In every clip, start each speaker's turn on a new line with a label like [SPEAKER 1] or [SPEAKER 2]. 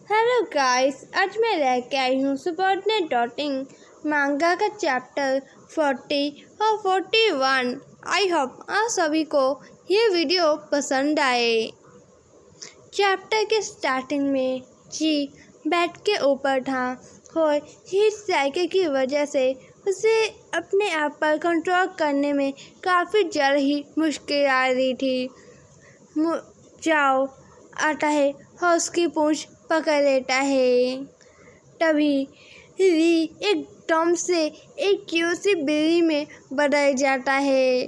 [SPEAKER 1] Hello guys, आज मैं लेके आई हूँ सबॉर्डिनेट डॉटिंग मांगा का चैप्टर 40 और 41। आई होप आप सभी को ये वीडियो पसंद आए। चैप्टर के स्टार्टिंग में जी बेड के ऊपर था और हीट साइकिल की वजह से उसे अपने आप पर कंट्रोल करने में काफ़ी ज़्यादा ही मुश्किल आ रही थी। जाओ आता है और उसकी पूंछ पकड़ लेता है। तभी री एकदम से एक क्यूट सी बिल्ली में बदल जाता है।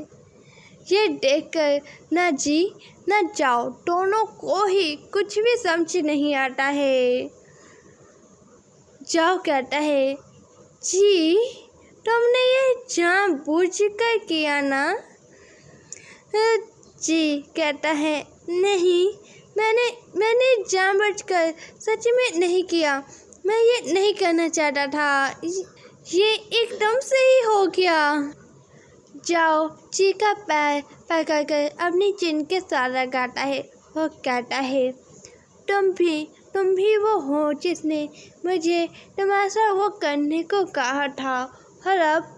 [SPEAKER 1] ये देखकर ना जी ना जाओ दोनों को ही कुछ भी समझ नहीं आता है। जाओ कहता है, जी तुमने ये जानबूझकर किया ना? जी कहता है, नहीं मैंने जानबूझकर सच में नहीं किया। मैं ये नहीं करना चाहता था, ये एकदम से ही हो गया। जाओ जी का पैर पकड़कर अपनी चिन के साथ लगाता है और कहता है, तुम भी वो हो जिसने मुझे तुम्हारे साथ वो करने को कहा था और अब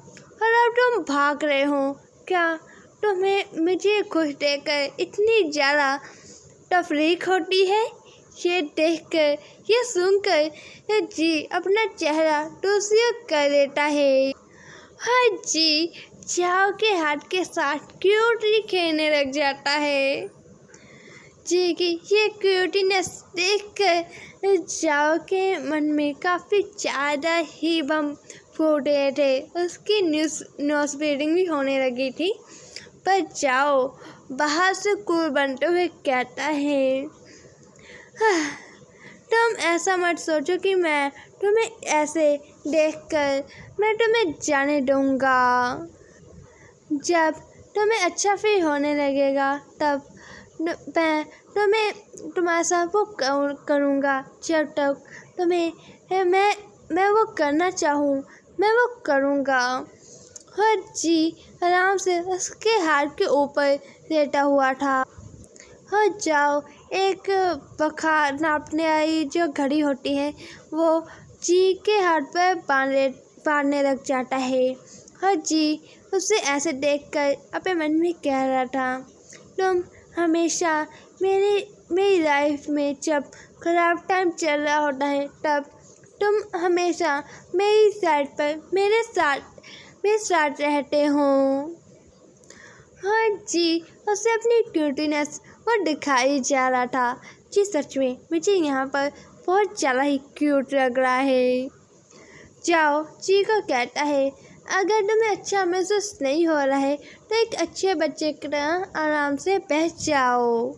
[SPEAKER 1] तुम भाग रहे हो। क्या तुम्हें मुझे खुश देखकर इतनी ज़्यादा तफरीक होती है? ये देखकर ये सुनकर जी अपना चेहरा दूसरी ओर कर लेता है। हाँ जी जाओ के हाथ के साथ क्यूटली खेलने लग जाता है। जी की ये क्यूटीनेस देखकर जाओ के मन में काफ़ी ज़्यादा ही बम फूट रहे थे। उसकी नोज़ ब्लीडिंग भी होने लगी थी। पर जाओ बाहर से कूल बनते हुए कहता है, तुम ऐसा मत सोचो कि मैं तुम्हें ऐसे देखकर मैं तुम्हें जाने दूंगा। जब तुम्हें अच्छा फील होने लगेगा तब मैं तुम्हारे साथ वो करूँगा। जब तक तुम्हें मैं वो करना चाहूँ मैं वो करूँगा। और जी आराम से उसके हाथ के ऊपर लेटा हुआ था। और जाओ एक बुखार नापने आई जो घड़ी होती है वो जी के हाथ पर बांधने लग जाता है। और जी उसे ऐसे देखकर अपने मन में कह रहा था, तुम हमेशा मेरी लाइफ में जब खराब टाइम चल रहा होता है तब तुम हमेशा मेरी साइड पर मेरे साथ रहते हो। हाँ जी उसे अपनी क्यूटीनेस वो दिखाई जा रहा था। जी सच में मुझे यहाँ पर बहुत ज़्यादा ही क्यूट लग रहा है। जाओ जी को कहता है, अगर तुम्हें अच्छा महसूस नहीं हो रहा है तो एक अच्छे बच्चे की तरह आराम से बैठ जाओ।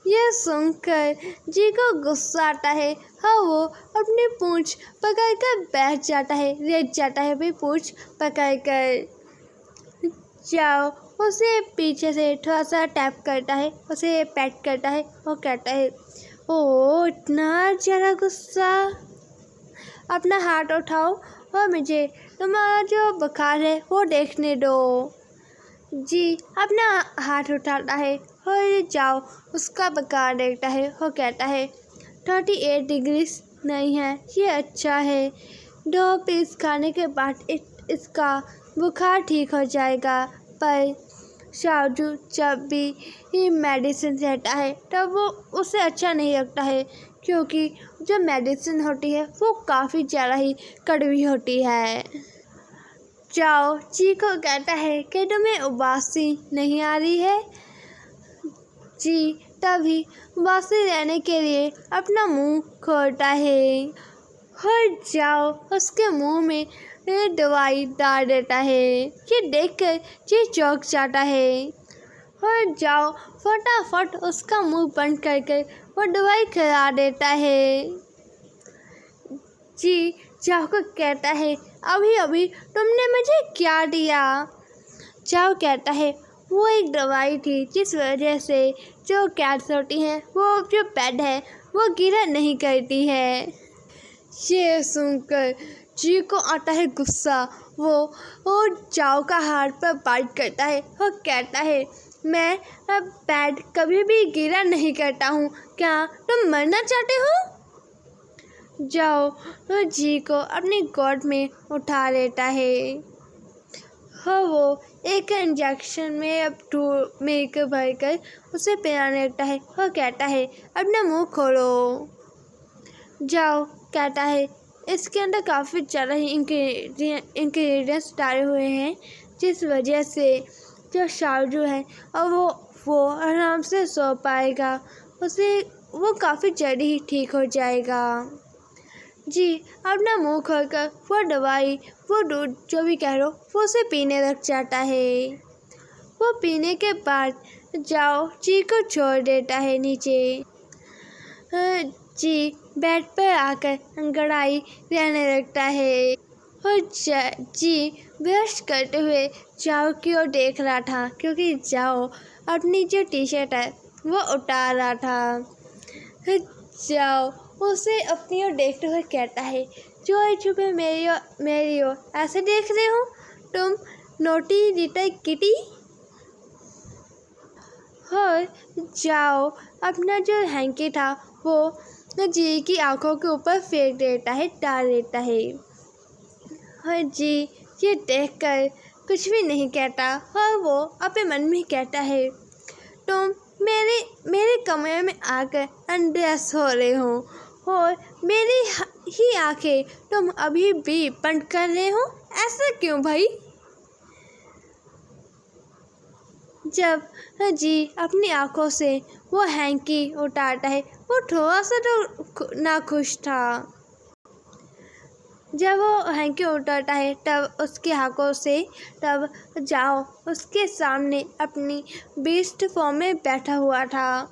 [SPEAKER 1] यह सुनकर जी को गुस्सा आता है। हाँ वो अपनी पूंछ पकड़कर बैठ जाता है, लेट जाता है, भी पूंछ पकड़कर। जाओ उसे पीछे से थोड़ा सा टैप करता है, उसे पैट करता है और कहता है, ओह इतना ज़्यादा गुस्सा, अपना हाथ उठाओ और मुझे तुम्हारा जो बुखार है वो देखने दो। जी अपना हाथ उठाता है और जाओ उसका बुखार देखता है और कहता है, 38 डिग्री नहीं है, ये अच्छा है। 2 पीस खाने के बाद इसका बुखार ठीक हो जाएगा। पर शाजू जब भी ये मेडिसिन रहता है तब वो उसे अच्छा नहीं लगता है, क्योंकि जो मेडिसिन होती है वो काफ़ी ज़्यादा ही कड़वी होती है। जाओ जी को कहता है कि तुम्हें उबासी नहीं आ रही है? जी तभी उबासी रहने के लिए अपना मुंह खोलता है और जाओ उसके मुंह में दवाई डाल देता है। ये देखकर जी चौंक जाता है और जाओ फटाफट उसका मुंह बंद करके वो दवाई खिला देता है। जी जाओ को कहता है, अभी तुमने मुझे क्या दिया? जाओ कहता है, वो एक दवाई थी जिस वजह से जो कैट्स होती हैं वो जो बेड है वो गिरा नहीं करती है। ये सुनकर जी को आता है गुस्सा। वो जाओ का हाथ पर बाइट करता है और कहता है, मैं अब बेड कभी भी गीला नहीं करता हूँ। क्या तुम मरना चाहते हो? जाओ जी को अपनी गोद में उठा लेता है। हाँ, वो एक इंजेक्शन में अब मिल्क भरकर उसे पिलाने लगता है। वो कहता है अपना मुंह खोलो। जाओ कहता है इसके अंदर काफ़ी ज़्यादा ही इंग्रेडिएंट्स डाले हुए हैं, जिस वजह से जो शार्जू है और वो आराम से सो पाएगा, उसे वो काफ़ी जल्दी ही ठीक हो जाएगा। जी अपना मुंह खोलकर वो दवाई, वो दूध, जो भी कह लो, वो उसे पीने लग जाता है। वो पीने के बाद जाओ जी को छोड़ देता है नीचे। जी बेड पर आकर अंगड़ाई रहने लगता है और जी ब्रश करते हुए जाओ की ओर देख रहा था, क्योंकि जाओ अपनी जो टी शर्ट है वो उतार रहा था। जाओ उसे अपनी ओर देखते हुए कहता है जो छुपे मेरी ओर ऐसे देख रहे हो तुम, नोटी लिटिल किटी। और जाओ अपना जो हैंकी था वो जी की आंखों के ऊपर फेंक देता है, डाल देता है। और जी ये देखकर कुछ भी नहीं कहता और वो अपने मन में कहता है तुम मेरे कमरे में आकर अनड्रेस हो रहे हो और मेरी ही आंखें तुम अभी भी बंद कर रहे हो, ऐसा क्यों भाई? जब जी अपनी आंखों से वो हैंकी उतारता है, वो थोड़ा सा तो नाखुश था। जब वो हैंकी उतारता है तब उसकी आंखों से तब जाओ उसके सामने अपनी बीस्ट फॉर्म में बैठा हुआ था।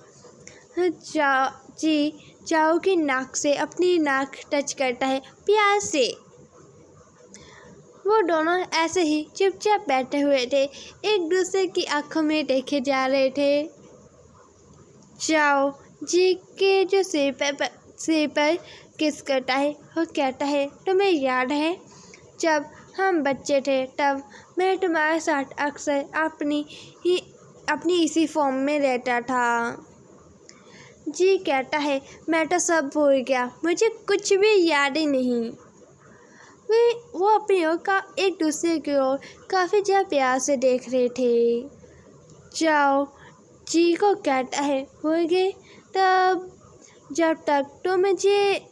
[SPEAKER 1] जी जाओ की नाक से अपनी नाक टच करता है प्यार से। वो दोनों ऐसे ही चुपचाप बैठे हुए थे, एक दूसरे की आंखों में देखे जा रहे थे। जाओ जी के जो सिर पर किस करता है और कहता है तुम्हें याद है जब हम बच्चे थे तब मैं तुम्हारे साथ अक्सर अपनी इसी फॉर्म में रहता था। जी कहता है मैं तो सब भूल गया, मुझे कुछ भी याद ही नहीं। वो अपनी ओर का एक दूसरे की ओर काफ़ी ज़्यादा प्यार से देख रहे थे। जाओ जी को कहता है भूल गए, तब जब तक तो मुझे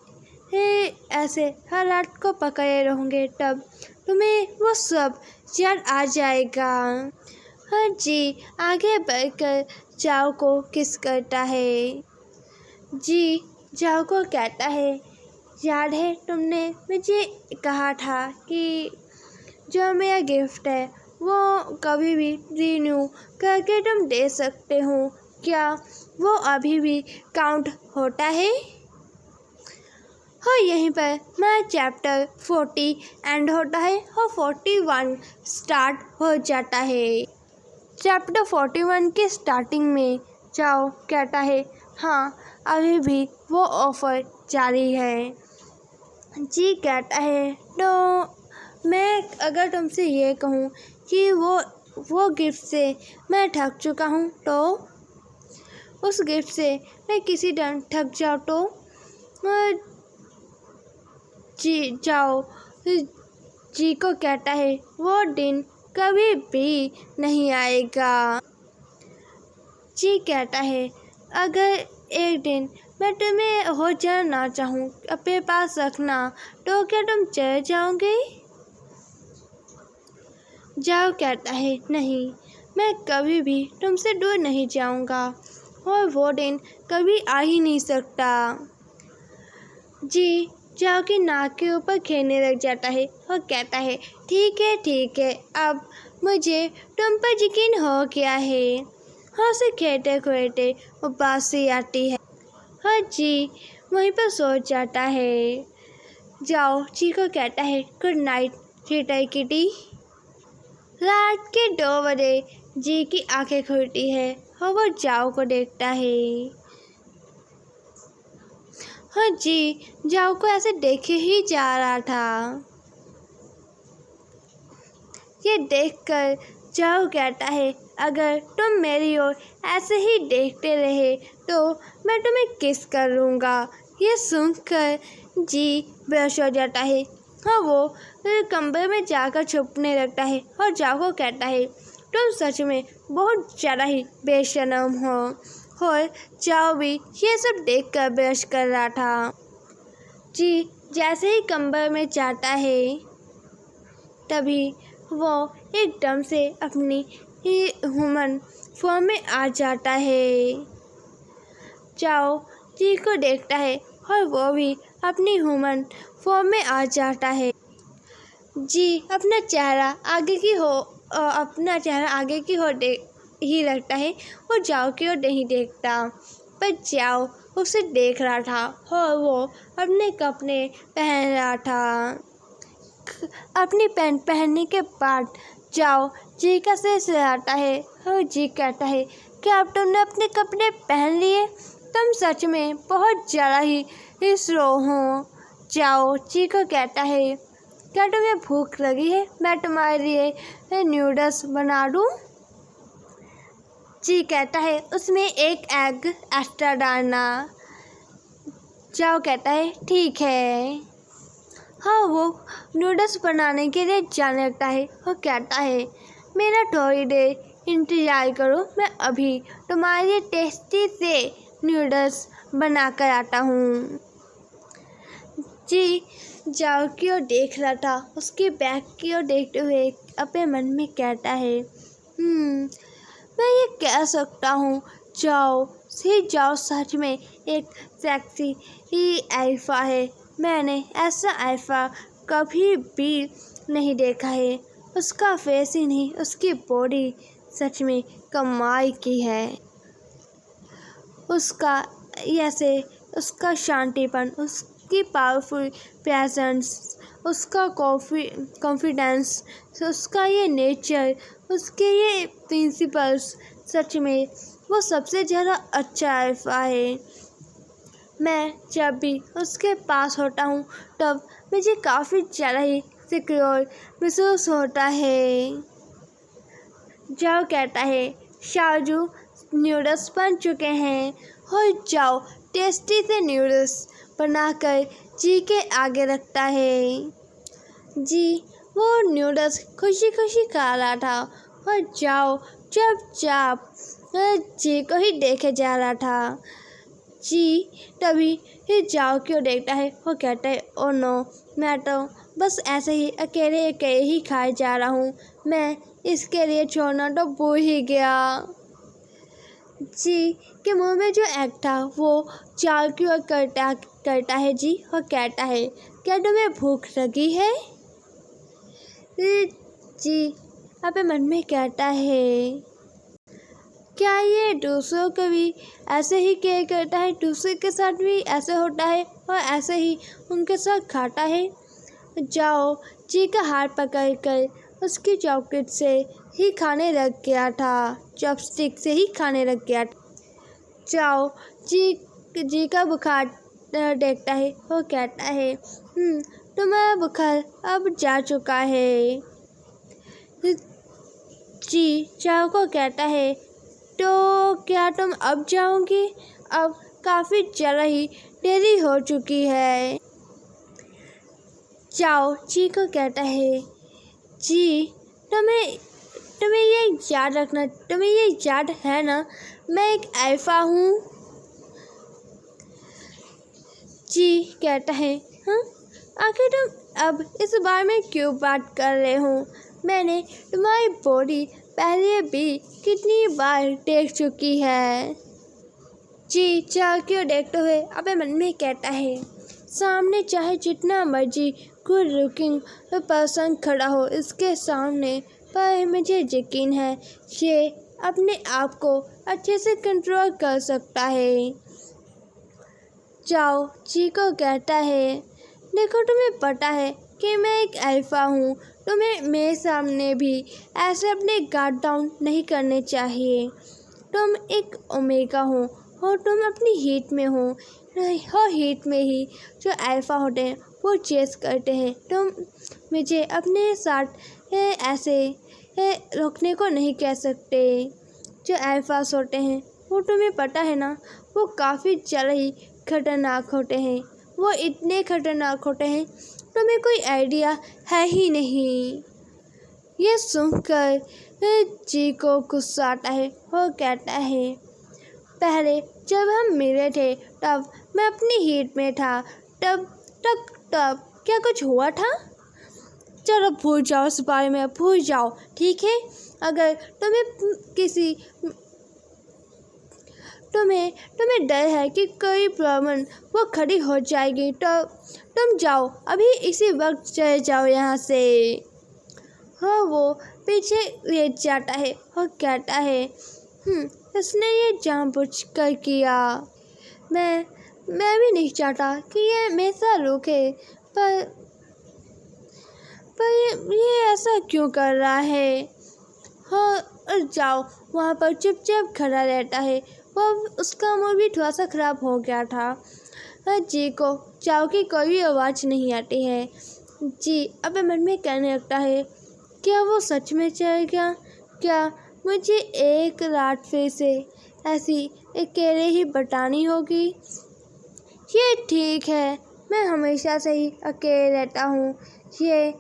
[SPEAKER 1] ऐसे हर रात को पकड़े रहोगे तब तुम्हें वो सब याद आ जाएगा। हाँ जी आगे बढ़कर जाओ को किस करता है। जी जाओ को कहता है याद है तुमने मुझे कहा था कि जो मेरा गिफ्ट है वो कभी भी रिन्यू करके तुम दे सकते हो, क्या वो अभी भी काउंट होता है? और यहीं पर मेरा चैप्टर 40 एंड होता है और 41 स्टार्ट हो जाता है। चैप्टर 41 के स्टार्टिंग में जाओ कहता है हाँ अभी भी वो ऑफ़र जारी है। जी कहता है तो मैं अगर तुमसे ये कहूँ कि वो गिफ्ट से मैं ठग चुका हूँ, तो उस गिफ्ट से मैं किसी दिन ठग जाऊँ तो जी जाओ जी को कहता है वो दिन कभी भी नहीं आएगा। जी कहता है अगर एक दिन मैं तुम्हें हो जाना चाहूँ अपने पास रखना तो क्या तुम चले जाओगे? जाओ कहता है नहीं, मैं कभी भी तुमसे दूर नहीं जाऊँगा और वो दिन कभी आ ही नहीं सकता। जी जाओ की नाक के ऊपर खेलने लग जाता है और कहता है ठीक है अब मुझे तुम पर यकीन हो गया है। हाँ उसे खेलते खेलते उबासी आती है। हाँ जी वहीं पर सो जाता है। जाओ जी को कहता है गुड नाइट लिटिल किटी। रात के 2 बजे जी की आंखें खुलती है और वो जाओ को देखता है। हाँ जी जाओ को ऐसे देखे ही जा रहा था। ये देखकर जाओ कहता है अगर तुम मेरी ओर ऐसे ही देखते रहे तो मैं तुम्हें किस करूँगा। ये सुनकर जी बेहोश हो जाता है और वो कमरे में जाकर छुपने लगता है और जाओ को कहता है, तुम सच में बहुत ज़्यादा ही बेशर्म हो। और जाओ भी ये सब देखकर बेहोश कर रहा था। जी जैसे ही कमरे में जाता है तभी वो एकदम से अपनी ही ह्यूमन फॉर्म में आ जाता है। जाओ जी को देखता है और वो भी अपनी ह्यूमन फॉर्म में आ जाता है। जी अपना चेहरा आगे की ओर ही रखता है और जाओ की ओर नहीं देखता, पर जाओ उसे देख रहा था और वो अपने कपड़े पहन रहा था। अपनी पैंट पहनने के बाद जाओ जी का सिर हिलाता है और जी कहता है, क्या अब तुमने अपने कपड़े पहन लिए? तुम सच में बहुत ज़्यादा ही स्लो हो। जाओ जी को कहता है, क्या तुम्हें भूख लगी है? मैं तुम्हारे लिए नूडल्स बना दूँ? जी कहता है, उसमें एक एग एक्स्ट्रा डालना। जाओ कहता है, ठीक है। हाँ वो नूडल्स बनाने के लिए जाने लगता है और कहता है, मेरा थोड़ी देर इंतज़ार करो, मैं अभी तुम्हारे लिए टेस्टी से नूडल्स बना कर आता हूँ। जी जाओ की ओर देख रहा था, उसके बैग की ओर देखते हुए अपने मन में कहता है, मैं ये कह सकता हूँ जाओ सच में एक सेक्सी ही अल्फा है। मैंने ऐसा अल्फा कभी भी नहीं देखा है। उसका फेस ही नहीं, उसकी बॉडी सच में कमाल की है। उसका शांतिपन, उसकी पावरफुल प्रेजेंस, उसका कॉन्फिडेंस, उसका ये नेचर, उसके ये प्रिंसिपल्स, सच में वो सबसे ज़्यादा अच्छा अल्फा है। मैं जब भी उसके पास होता हूँ तब मुझे काफ़ी ज़्यादा ही सिक्योर महसूस होता है। जाओ कहता है, शाजू नूडल्स बन चुके हैं और जाओ टेस्टी से नूडल्स बनाकर जी के आगे रखता है। जी वो नूडल्स खुशी खुशी खा रहा था और जाओ चुपचाप जी को ही देखे जा रहा था। जी तभी जाओ क्यों देखता है वो कहता है, ओ नो, मैं तो बस ऐसे ही अकेले ही खाए जा रहा हूँ, मैं इसके लिए छोड़ना तो भूल ही गया। जी के मुंह में जो एग था वो जाओ की ओर करता है जी और कहता है, क्या तुम्हें भूख लगी है? जी अपने मन में कहता है, क्या ये दूसरों को भी ऐसे ही केयर करता है? दूसरे के साथ भी ऐसे होता है और ऐसे ही उनके साथ खाता है? जाओ जी का हाथ पकड़ कर उसकी चॉकलेट से ही खाने लग गया था, चॉपस्टिक से ही खाने लग गया था। जाओ जी का बुखार देखता है वो कहता है, तुम्हारा बुखार अब जा चुका है। जी जाओ को कहता है, तो क्या तुम अब जाओगी? अब काफ़ी ज़्यादा ही देरी हो चुकी है। जाओ जी को कहता है, जी तुम्हें ये याद रखना, तुम्हें ये याद है ना, मैं एक अल्फा हूँ। जी कहता है, हाँ आखिर तुम अब इस बारे में क्यों बात कर रहे हो? मैंने तुम्हारी बॉडी पहले भी कितनी बार देख चुकी है। जी चाह क्यों देखते हुए अपने मन में कहता है, सामने चाहे जितना मर्जी गुड लुकिंग पर्सन खड़ा हो इसके सामने, पर मुझे यकीन है ये अपने आप को अच्छे से कंट्रोल कर सकता है। जाओ जी को कहता है, देखो तुम्हें पता है कि मैं एक अल्फा हूँ, तुम्हें मेरे सामने भी ऐसे अपने गार्ड डाउन नहीं करने चाहिए। तुम एक ओमेगा हो और तुम अपनी हीट में हो, और हीट में ही जो अल्फा होते हैं वो चेस करते हैं। तुम मुझे अपने साथ ऐसे रोकने को नहीं कह सकते। जो अल्फाज होते हैं वो तुम्हें पता है ना, वो काफ़ी ज़्यादा ही खतरनाक होते हैं। वो इतने खतरनाक होते हैं तुम्हें कोई आइडिया है ही नहीं। ये सुनकर जी को गुस्सा आता है। वो कहता है, पहले जब हम मिले थे तब मैं अपनी हीट में था, तब तब तब क्या कुछ हुआ था? चलो भूल जाओ, इस बारे में भूल जाओ, ठीक है। अगर तुम्हें डर है कि कोई प्रॉब्लम वो खड़ी हो जाएगी तो तुम जाओ, अभी इसी वक्त चले जाओ यहाँ से। हाँ, वो पीछे ले जाता है और कहता है, इसने ये जानबूझकर किया। मैं भी नहीं चाहता कि ये हमेशा रुके, पर ये ऐसा क्यों कर रहा है? हाँ, और जाओ, वहाँ पर चुपचाप खड़ा रहता है। वो उसका मूड भी थोड़ा सा ख़राब हो गया था। जी को जाओ की कोई आवाज़ नहीं आती है। जी अपने मन में कहने लगता है, क्या वो सच में चलेगा? क्या मुझे एक रात फिर से ऐसी अकेले ही बितानी होगी? ये ठीक है, मैं हमेशा से ही अकेले रहता हूँ। ये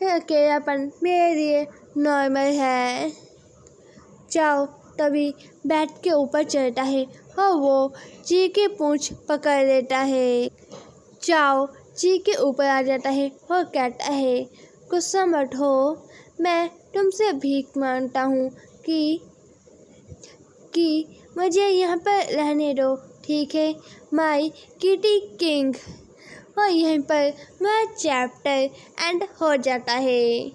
[SPEAKER 1] अकेलापन मेरे लिए नॉर्मल है। जाओ, तभी बेड के ऊपर चढ़ता है और वो जी की पूंछ पकड़ लेता है। जाओ जी के ऊपर आ जाता है और कहता है, गुस्सा मत हो, मैं तुमसे भीख मांगता हूँ कि मुझे यहाँ पर रहने दो, ठीक है, माई किटी किंग। और यहीं पर वह चैप्टर एंड हो जाता है।